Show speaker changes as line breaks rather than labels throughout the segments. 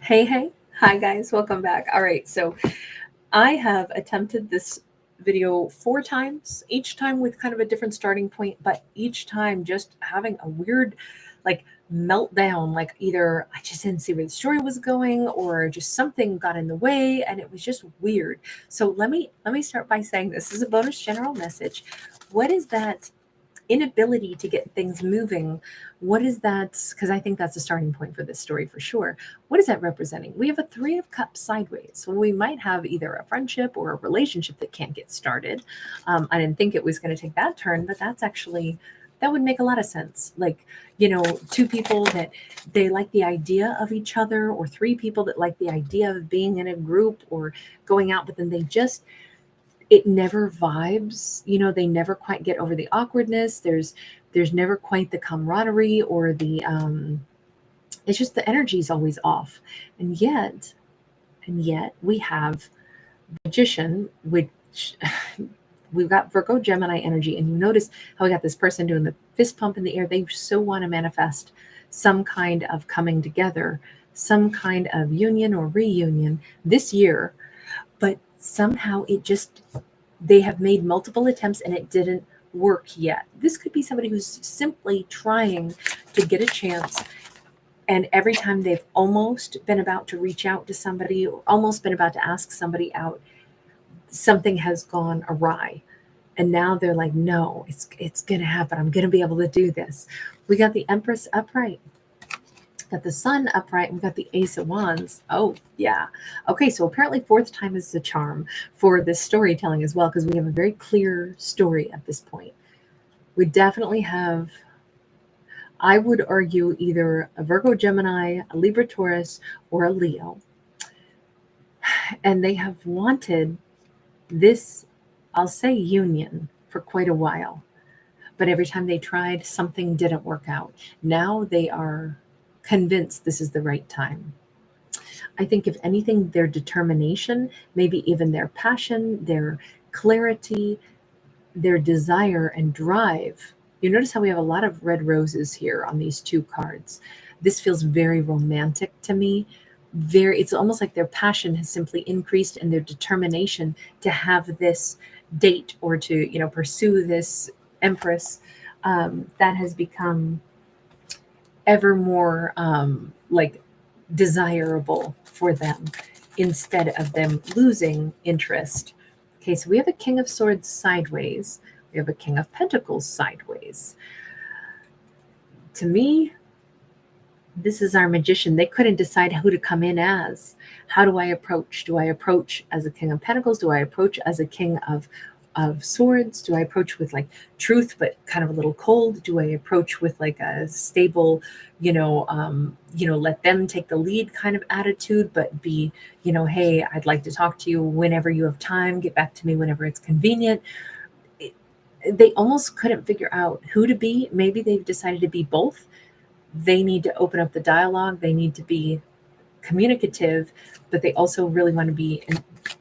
Hey, hi guys, welcome back. All right, so I have attempted this video 4 times, each time with kind of a different starting point, but each time just having a weird, like, meltdown. Like, either I just didn't see where the story was going, or just something got in the way, and it was just weird. So let me start by saying this is a bonus general message. What is that inability to get things moving? What is that? Because I think that's a starting point for this story for sure. What is that representing? We have a Three of Cups sideways. So we might have either a friendship or a relationship that can't get started. I didn't think it was going to take that turn, but that would make a lot of sense. Like, two people that they like the idea of each other, or three people that like the idea of being in a group or going out, but then it never vibes. They never quite get over the awkwardness. There's never quite the camaraderie, or the it's just the energy is always off. And yet we have Magician, which we've got Virgo Gemini energy. And you notice how we got this person doing the fist pump in the air. They so want to manifest some kind of coming together, some kind of union or reunion this year, but somehow they have made multiple attempts and it didn't work yet. This could be somebody who's simply trying to get a chance, and every time they've almost been about to reach out to somebody, or almost been about to ask somebody out, something has gone awry. And now they're like, no, it's gonna happen. I'm gonna be able to do this. We got the Empress upright, got the Sun upright, and we got the Ace of Wands. Oh, yeah. Okay, so apparently fourth time is the charm for this storytelling as well, because we have a very clear story at this point. We definitely have, I would argue, either a Virgo Gemini, a Libra Taurus, or a Leo. And they have wanted this, I'll say, union for quite a while. But every time they tried, something didn't work out. Now they are convinced this is the right time. I think, if anything, their determination, maybe even their passion, their clarity, their desire and drive. You notice how we have a lot of red roses here on these two cards. This feels very romantic to me. It's almost like their passion has simply increased, and their determination to have this date, or to pursue this Empress, that has become ever more like desirable for them, instead of them losing interest. Okay, so we have a King of Swords sideways. We have a King of Pentacles sideways. To me, this is our Magician. They couldn't decide who to come in as. How do I approach? Do I approach as a King of Pentacles? Do I approach as a King of Swords? Do I approach with like truth but kind of a little cold? Do I approach with like a stable, let them take the lead kind of attitude, but be, hey, I'd like to talk to you whenever you have time, get back to me whenever it's convenient. They almost couldn't figure out who to be. Maybe they've decided to be both. They need to open up the dialogue. They need to be communicative, but they also really want to be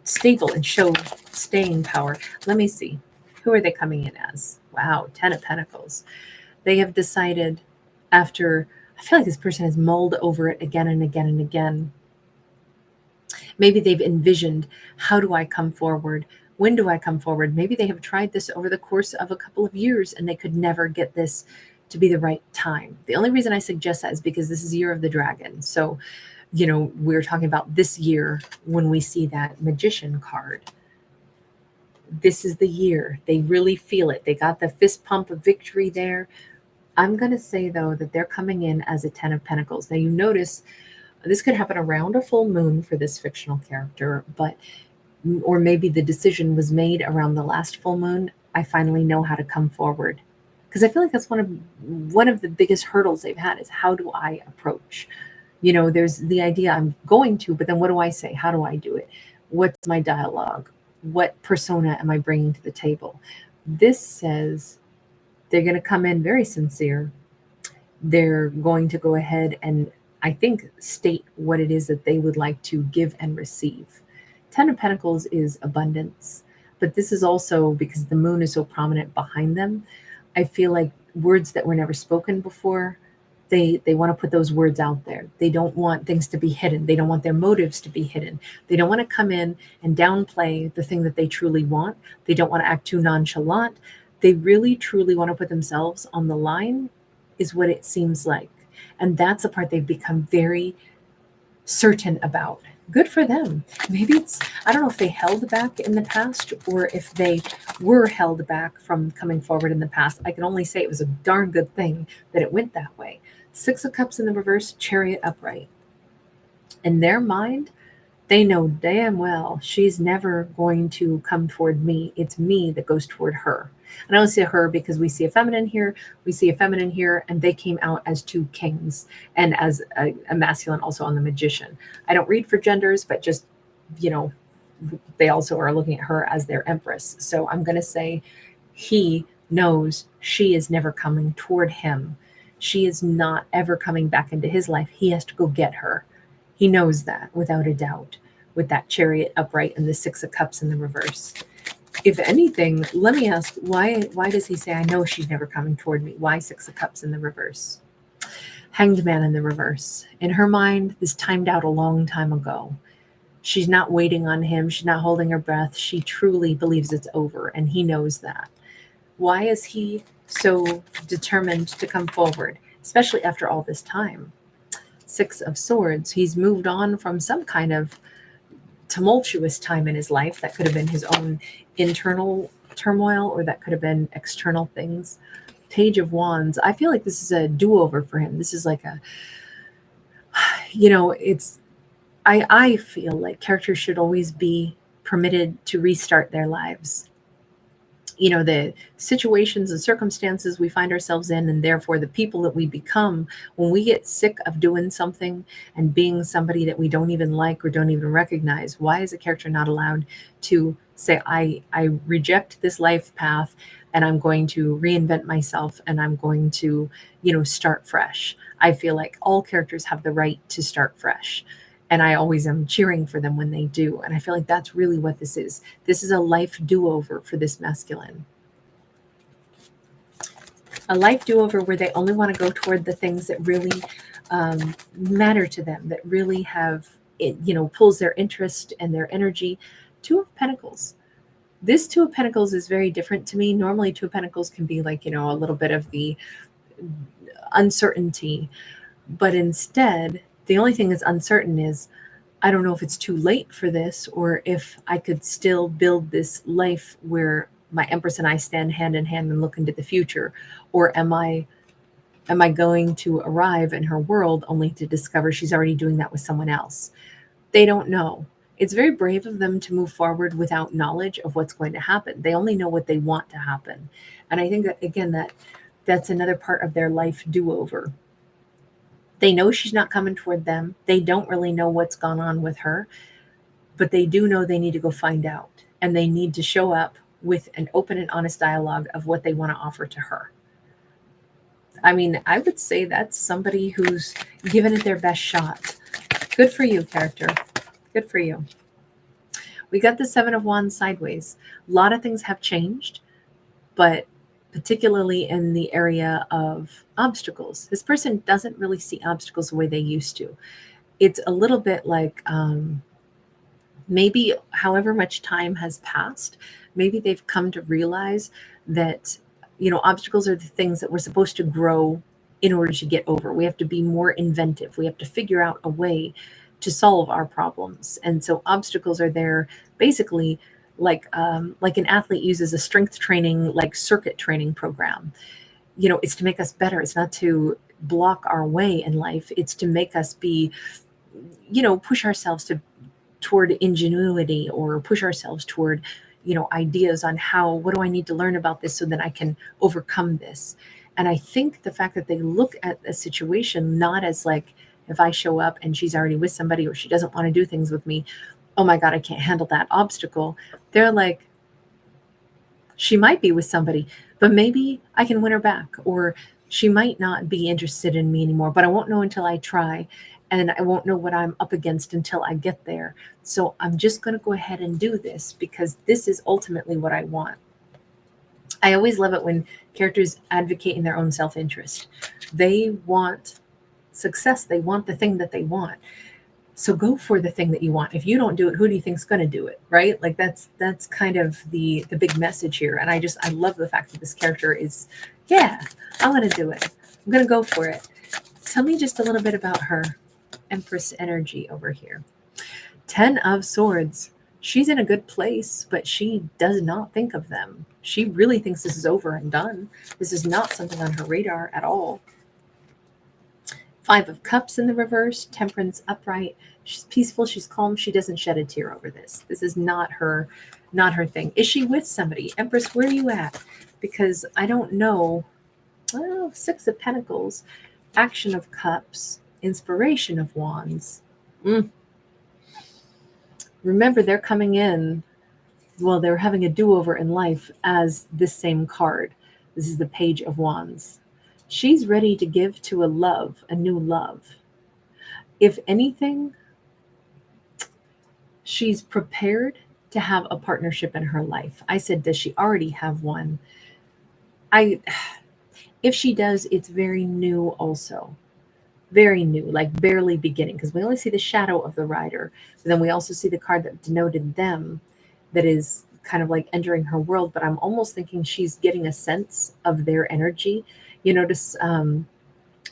stable and show staying power. Let me see. Who are they coming in as? Wow, Ten of Pentacles. They have decided, after, I feel like this person has mulled over it again and again and again. Maybe they've envisioned, how do I come forward? When do I come forward? Maybe they have tried this over the course of a couple of years and they could never get this to be the right time. The only reason I suggest that is because this is Year of the Dragon. So, we're talking about this year when we see that Magician card. This is the year. They really feel it. They got the fist pump of victory there. I'm going to say, though, that they're coming in as a Ten of Pentacles. Now, you notice this could happen around a full moon for this fictional character, or maybe the decision was made around the last full moon. I finally know how to come forward. Because I feel like that's one of the biggest hurdles they've had, is, how do I approach? There's the idea I'm going to, but then what do I say? How do I do it? What's my dialogue? What persona am I bringing to the table? This says they're going to come in very sincere. They're going to go ahead and, I think, state what it is that they would like to give and receive. Ten of Pentacles is abundance, but this is also, because the moon is so prominent behind them, I feel like words that were never spoken before, They want to put those words out there. They don't want things to be hidden. They don't want their motives to be hidden. They don't want to come in and downplay the thing that they truly want. They don't want to act too nonchalant. They really, truly want to put themselves on the line, is what it seems like. And that's the part they've become very certain about. Good for them. Maybe it's, I don't know if they held back in the past or if they were held back from coming forward in the past. I can only say it was a darn good thing that it went that way. Six of Cups in the reverse, Chariot upright. In their mind, they know damn well she's never going to come toward me. It's me that goes toward her. And I don't see her because we see a feminine here, we see a feminine here, and they came out as two kings and as a masculine also on the Magician. I don't read for genders, but just, they also are looking at her as their Empress. So I'm going to say he knows she is never coming toward him. She is not ever coming back into his life. He has to go get her. He knows that without a doubt, with that Chariot upright and the Six of Cups in the reverse. If anything, let me ask, why does he say, I know she's never coming toward me? Why Six of Cups in the reverse? Hanged Man in the reverse. In her mind, this timed out a long time ago. She's not waiting on him. She's not holding her breath. She truly believes it's over, and he knows that. Why is he so determined to come forward, especially after all this time? Six of Swords. He's moved on from some kind of tumultuous time in his life. That could have been his own internal turmoil, or that could have been external things. Page of Wands. I feel like this is a do-over for him. This is like a, I feel like characters should always be permitted to restart their lives. The situations and circumstances we find ourselves in, and therefore the people that we become, when we get sick of doing something and being somebody that we don't even like or don't even recognize, why is a character not allowed to say, I reject this life path and I'm going to reinvent myself and I'm going to, start fresh? I feel like all characters have the right to start fresh. And I always am cheering for them when they do. And I feel like that's really what this is. This is a life do-over for this masculine. A life do-over where they only want to go toward the things that really matter to them, that really have, pulls their interest and their energy. Two of Pentacles. This Two of Pentacles is very different to me. Normally, Two of Pentacles can be like, a little bit of the uncertainty. But instead, the only thing that's uncertain is, I don't know if it's too late for this, or if I could still build this life where my Empress and I stand hand in hand and look into the future, or am I going to arrive in her world only to discover she's already doing that with someone else? They don't know. It's very brave of them to move forward without knowledge of what's going to happen. They only know what they want to happen. And I think that, again, that's another part of their life do-over. They know she's not coming toward them. They don't really know what's gone on with her, but they do know they need to go find out, and they need to show up with an open and honest dialogue of what they want to offer to her. I mean, I would say that's somebody who's given it their best shot. Good for you, character. Good for you. We got the Seven of Wands sideways. A lot of things have changed, but particularly in the area of obstacles. This person doesn't really see obstacles the way they used to. It's a little bit like maybe however much time has passed, maybe they've come to realize that, obstacles are the things that we're supposed to grow in order to get over. We have to be more inventive. We have to figure out a way to solve our problems. And so obstacles are there basically like an athlete uses a strength training, like circuit training program. It's to make us better. It's not to block our way in life. It's to make us be, push ourselves toward ingenuity, or push ourselves toward, ideas on what do I need to learn about this so that I can overcome this. And I think the fact that they look at a situation not as like, if I show up and she's already with somebody, or she doesn't want to do things with me, oh my God, I can't handle that obstacle. They're like, she might be with somebody, but maybe I can win her back, or she might not be interested in me anymore, but I won't know until I try, and I won't know what I'm up against until I get there. So I'm just going to go ahead and do this because this is ultimately what I want. I always love it when characters advocate in their own self-interest. They want success. They want the thing that they want. So go for the thing that you want. If you don't do it, who do you think's going to do it, right? Like that's kind of the big message here. And I love the fact that this character is, yeah, I'm going to do it. I'm going to go for it. Tell me just a little bit about her Empress energy over here. 10 of Swords. She's in a good place, but she does not think of them. She really thinks this is over and done. This is not something on her radar at all. 5 of Cups in the reverse, Temperance upright. She's peaceful, she's calm, she doesn't shed a tear over this. This is not her thing. Is she with somebody? Empress, where are you at? Because I don't know. Well, 6 of Pentacles, Action of Cups, Inspiration of Wands. Remember, they're coming in, well, they're having a do-over in life as this same card. This is the Page of Wands. She's ready to give to a new love. If anything, she's prepared to have a partnership in her life. I said, does she already have one? If she does, it's very new also. Very new, like barely beginning, because we only see the shadow of the rider. But then we also see the card that denoted them, that is kind of like entering her world. But I'm almost thinking she's getting a sense of their energy. You notice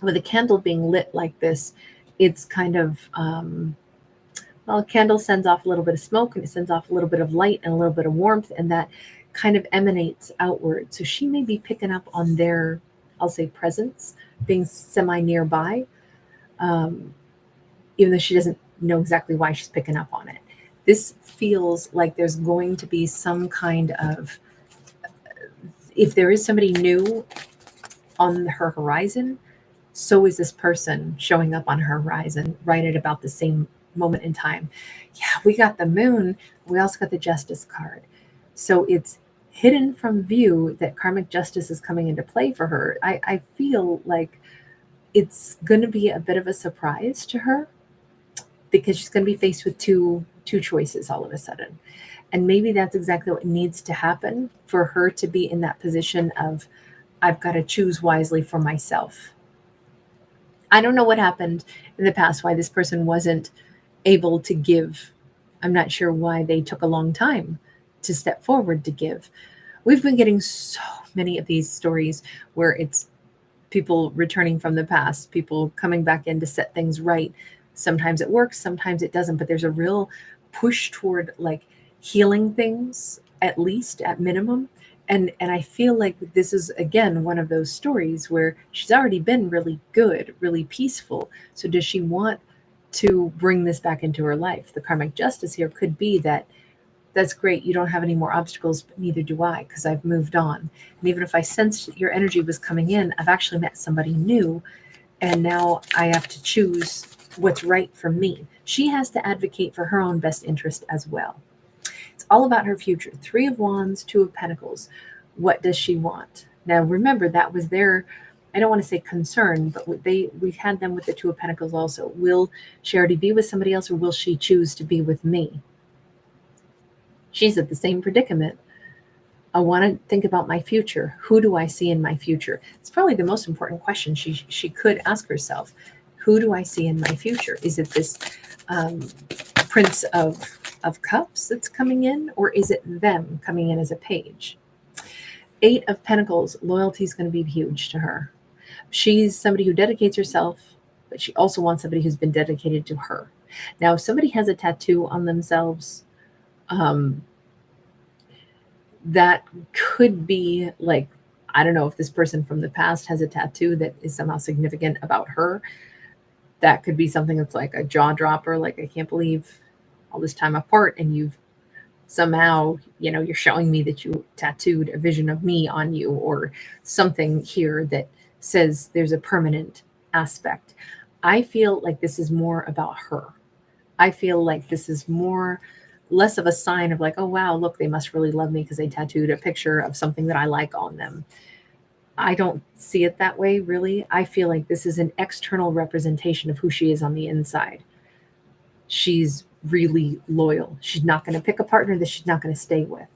with a candle being lit like this, it's kind of, well, a candle sends off a little bit of smoke and it sends off a little bit of light and a little bit of warmth, and that kind of emanates outward. So she may be picking up on their, I'll say, presence, being semi nearby, even though she doesn't know exactly why she's picking up on it. This feels like there's going to be some kind of, if there is somebody new on her horizon, so is this person showing up on her horizon right at about the same moment in time. Yeah, we got the Moon. We also got the Justice card. So it's hidden from view that karmic justice is coming into play for her. I feel like it's going to be a bit of a surprise to her, because she's going to be faced with two choices all of a sudden. And maybe that's exactly what needs to happen for her to be in that position of, I've got to choose wisely for myself. I don't know what happened in the past, why this person wasn't able to give. I'm not sure why they took a long time to step forward to give. We've been getting so many of these stories where it's people returning from the past, people coming back in to set things right. Sometimes it works, sometimes it doesn't, but there's a real push toward like healing things, at least at minimum. And I feel like this is, again, one of those stories where she's already been really good, really peaceful. So does she want to bring this back into her life? The karmic justice here could be that, that's great, you don't have any more obstacles, but neither do I, because I've moved on. And even if I sensed your energy was coming in, I've actually met somebody new, and now I have to choose what's right for me. She has to advocate for her own best interest as well. It's all about her future. 3 of Wands, 2 of Pentacles. What does she want? Now, remember, that was their, I don't want to say concern, but we had them with the 2 of Pentacles also. Will she already be with somebody else, or will she choose to be with me? She's at the same predicament. I want to think about my future. Who do I see in my future? It's probably the most important question she could ask herself. Who do I see in my future? Is it this Prince of Cups that's coming in, or is it them coming in as a page? 8 of Pentacles, loyalty is going to be huge to her. She's somebody who dedicates herself, but she also wants somebody who's been dedicated to her. Now, if somebody has a tattoo on themselves, that could be like, I don't know if this person from the past has a tattoo that is somehow significant about her. That could be something that's like a jaw dropper, like, I can't believe all this time apart, and you've somehow, you're showing me that you tattooed a vision of me on you, or something here that says there's a permanent aspect. I feel like this is more about her. I feel like this is less of a sign of like, oh, wow, look, they must really love me because they tattooed a picture of something that I like on them. I don't see it that way, really. I feel like this is an external representation of who she is on the inside. She's really loyal. She's not going to pick a partner that she's not going to stay with.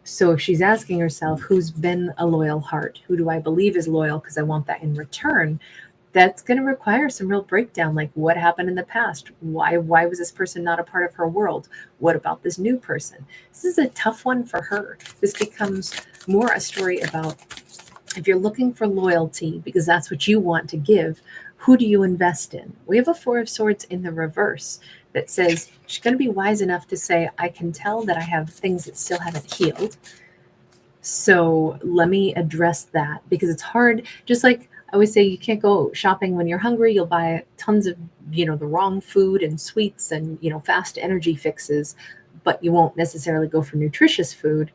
So if she's asking herself, who's been a loyal heart? Who do I believe is loyal because I want that in return? that's going to require some real breakdown. Like, what happened in the past? Why was this person not a part of her world? What about this new person? This is a tough one for her. This becomes more a story about, if you're looking for loyalty because that's what you want to give, who do you invest in? We have a Four of Swords in the reverse that says she's going to be wise enough to say, I can tell that I have things that still haven't healed. So let me address that, because it's hard. Just like I always say, you can't go shopping when you're hungry. You'll buy tons of, the wrong food and sweets and, fast energy fixes, but you won't necessarily go for nutritious food.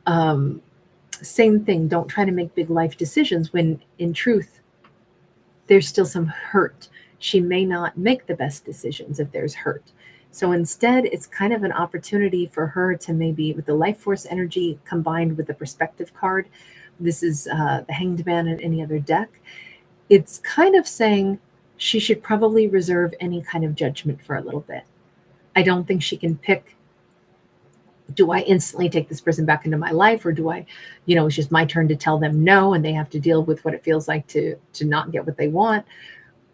Same thing. Don't try to make big life decisions when in truth, there's still some hurt. She may not make the best decisions if there's hurt. So instead, it's kind of an opportunity for her to maybe, with the life force energy combined with the perspective card, this is the Hanged Man in any other deck, it's kind of saying she should probably reserve any kind of judgment for a little bit. I don't think she can pick, do I instantly take this person back into my life, or do I, it's just my turn to tell them no and they have to deal with what it feels like to not get what they want.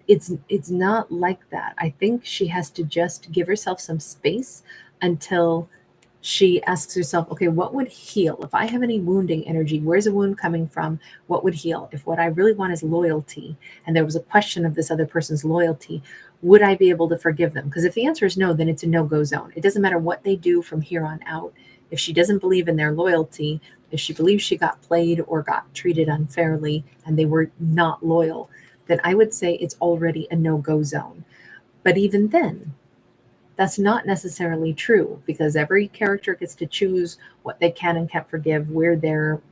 It's not like that. I think she has to just give herself some space until she asks herself, okay, what would heal? If I have any wounding energy, where's a wound coming from? What would heal? If what I really want is loyalty, and there was a question of this other person's loyalty, would I be able to forgive them? Because if the answer is no, then it's a no-go zone. It doesn't matter what they do from here on out. If she doesn't believe in their loyalty, if she believes she got played or got treated unfairly and they were not loyal, then I would say it's already a no-go zone. But even then, that's not necessarily true, because every character gets to choose what they can and can't forgive, where their,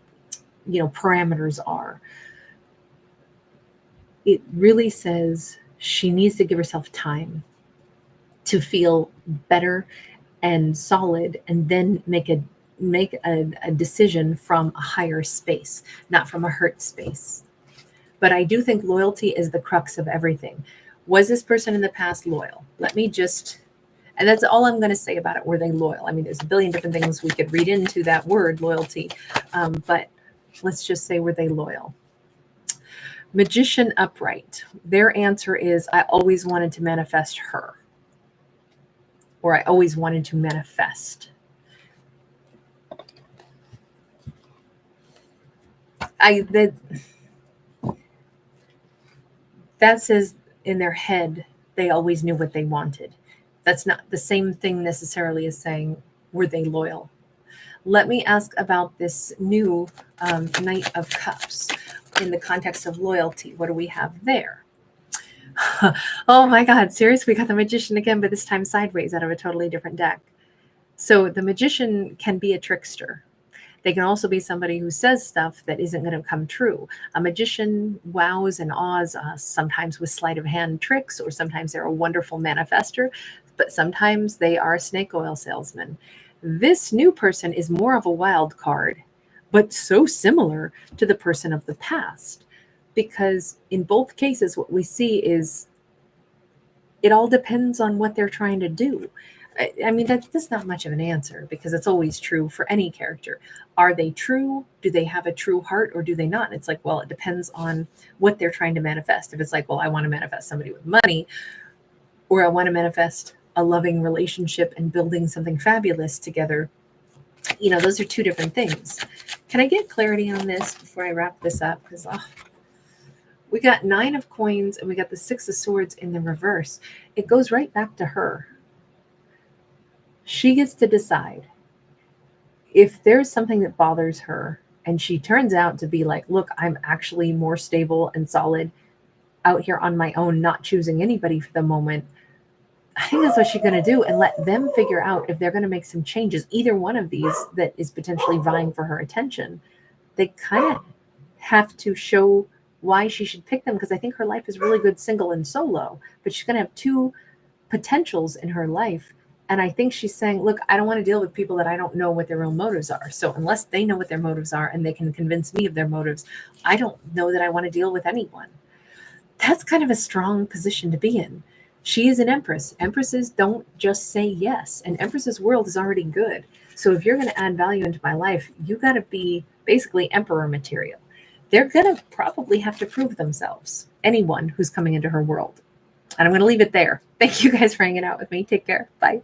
parameters are. It really says she needs to give herself time to feel better and solid, and then make a decision from a higher space, not from a hurt space. But I do think loyalty is the crux of everything. Was this person in the past loyal? And that's all I'm going to say about it. Were they loyal? I mean, there's a billion different things we could read into that word, loyalty. But let's just say, were they loyal? Magician upright. Their answer is, I always wanted to manifest her. Or I always wanted to manifest. That says in their head, they always knew what they wanted. That's not the same thing necessarily as saying, were they loyal? Let me ask about this new Knight of Cups in the context of loyalty. What do we have there? Oh my God, seriously, we got the Magician again, but this time sideways out of a totally different deck. So the Magician can be a trickster. They can also be somebody who says stuff that isn't going to come true. A magician wows and awes us, sometimes with sleight of hand tricks, or sometimes they're a wonderful manifester, but sometimes they are a snake oil salesman. This new person is more of a wild card, but so similar to the person of the past, because in both cases, what we see is it all depends on what they're trying to do. I mean, that's not much of an answer, because it's always true for any character. Are they true? Do they have a true heart, or do they not? And it's like, well, it depends on what they're trying to manifest. If it's like, well, I want to manifest somebody with money, or I want to manifest a loving relationship and building something fabulous together, those are two different things. Can I get clarity on this before I wrap this up? Because we got 9 of coins and we got the 6 of swords in the reverse. It goes right back to her. She gets to decide. If there's something that bothers her and she turns out to be like, look, I'm actually more stable and solid out here on my own, not choosing anybody for the moment, I think that's what she's going to do, and let them figure out if they're going to make some changes. Either one of these that is potentially vying for her attention, they kind of have to show why she should pick them, because I think her life is really good single and solo, but she's going to have 2 potentials in her life. And I think she's saying, look, I don't want to deal with people that I don't know what their real motives are. So unless they know what their motives are and they can convince me of their motives, I don't know that I want to deal with anyone. That's kind of a strong position to be in. She is an empress. Empresses don't just say yes. And empress's world is already good. So if you're going to add value into my life, you got to be basically emperor material. they're going to probably have to prove themselves, anyone who's coming into her world. And I'm going to leave it there. Thank you guys for hanging out with me. Take care. Bye.